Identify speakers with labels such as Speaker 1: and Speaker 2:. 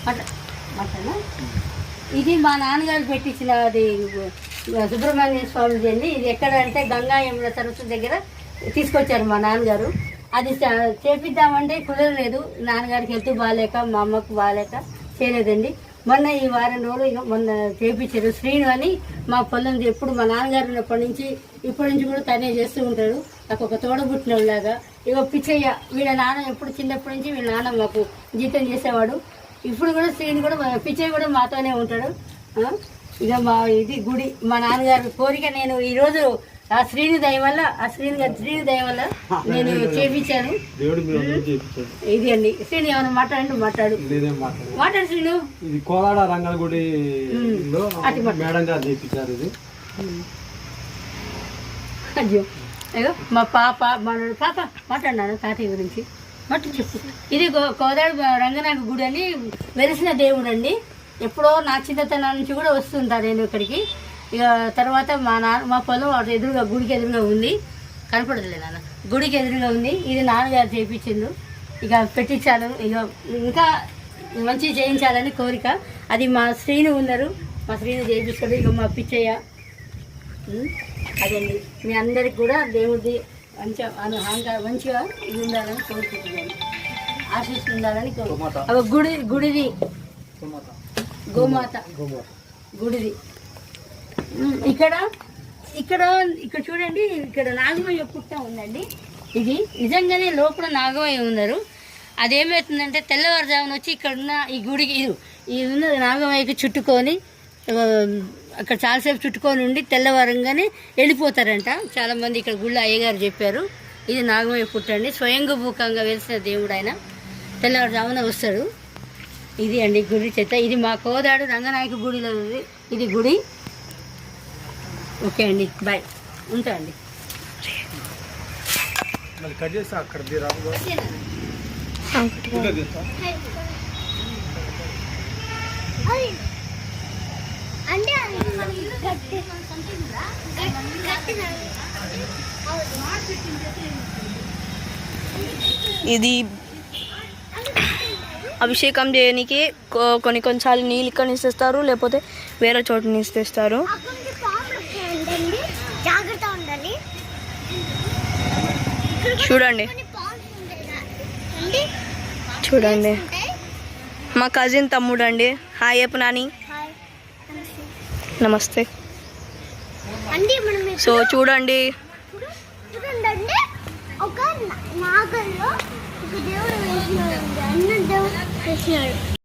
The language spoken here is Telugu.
Speaker 1: మటన్ ఇది మా నాన్నగారు పెట్టించిన అది సుబ్రహ్మణ్య స్వామిది అండి. ఇది ఎక్కడ అంటే గంగా యమున సరస్సు దగ్గర తీసుకొచ్చారు మా నాన్నగారు. అది చేపిద్దామంటే కుదరలేదు, నాన్నగారికి హెల్త్ బాగాలేక మా అమ్మకు బాగాలేక చేయలేదండి. మొన్న ఈ వారం రోజులు ఇక మొన్న చేపించారు. శ్రీను అని మా పొలం ఎప్పుడు మా నాన్నగారు ఉన్నప్పటి నుంచి ఇప్పటి నుంచి కూడా తనే చేస్తూ ఉంటాడు. నాకు ఒక తోడబుట్టినలాగా. ఇక పిచ్చయ్య వీళ్ళ నాన్న ఎప్పుడు చిన్నప్పటి నుంచి వీళ్ళ నాన్న మాకు జీతం చేసేవాడు. ఇప్పుడు కూడా శ్రీను కూడా పిచ్చయ్య కూడా మాతోనే ఉంటాడు. ఇక మా ఇది గుడి మా నాన్నగారు కోరిక. నేను ఈరోజు ఆ శ్రీని దయ వల్ల శ్రీని దయ వల్ల నేను చేపించాను. ఇది అండి శ్రీని ఏమైనా మాట్లాడు శ్రీను.
Speaker 2: ఇది కోలాడ రంగాల గుడి మేడం గారు చేయించారు. ఇది
Speaker 1: అయ్యో అయ్యో మా పాప మాట్లాడినాను తాతయ్య గురించి చెప్పు. ఇది కోదాడ రంగనాథ గుడి అని వెలిసిన దేవుడు అండి. ఎప్పుడో నా చిన్నతనం నుంచి కూడా వస్తుంటాను నేను ఇక్కడికి. ఇక తర్వాత మా పొలం అటు ఎదురుగా గుడికి ఎదురుగా ఉంది, కనపడదులే నాన్న, గుడికి ఎదురుగా ఉంది. ఇది నాన్నగారు చేయించిండు. ఇక పెట్టించాను. ఇక ఇంకా మంచిగా చేయించాలని కోరిక. అది మా శ్రీను ఉన్నారు, మా శ్రీను చేయించాడు. ఇక మా పిచ్చయ్య అదండి. మీ అందరికి కూడా దేవుడిది మంచిగా ఇది ఉండాలని కోరుకుంటున్నాను, ఆశీస్సు ఉండాలని కోరుకుంటున్నాను. గుడిది గోమాత గుడిది. ఇక్కడ చూడండి, ఇక్కడ నాగమయ్య పుట్ట ఉందండి. ఇది నిజంగానే లోపల నాగమయ్య ఉన్నారు. అదేమవుతుందంటే తెల్లవారుజామున వచ్చి ఇక్కడ ఉన్న ఈ గుడికి ఇది ఉన్నది నాగమయ్యకి చుట్టుకొని అక్కడ చాలాసేపు చుట్టుకొని ఉండి తెల్లవారంగానే వెళ్ళిపోతారంట చాలామంది. ఇక్కడ గుళ్ళో అయ్యగారు చెప్పారు. ఇది నాగమయ్య పుట్ట అండి. స్వయంభూకంగా వెలిసిన దేవుడు ఆయన. తెల్లవారుజామున వస్తాడు. ఇది అండి గుడి చెత్త. ఇది మా కోదాడు రంగనాయక గుడిలో ఉంది ఇది గుడి. ఓకే అండి, బాయ్, ఉంటా అండి.
Speaker 3: ఇది అభిషేకం చేయడానికి కొన్నిసార్లు నీళ్ళు ఇక్కడ ఇస్తారు, లేకపోతే వేరే చోట ఇస్తారు. చూడండి మా కజిన్ తమ్ముడు అండి. హాయ్ చెప్పు నాని. నమస్తే. సో చూడండి, ఒక నాగల్లో ఒక దేవుడు వేసినాడు.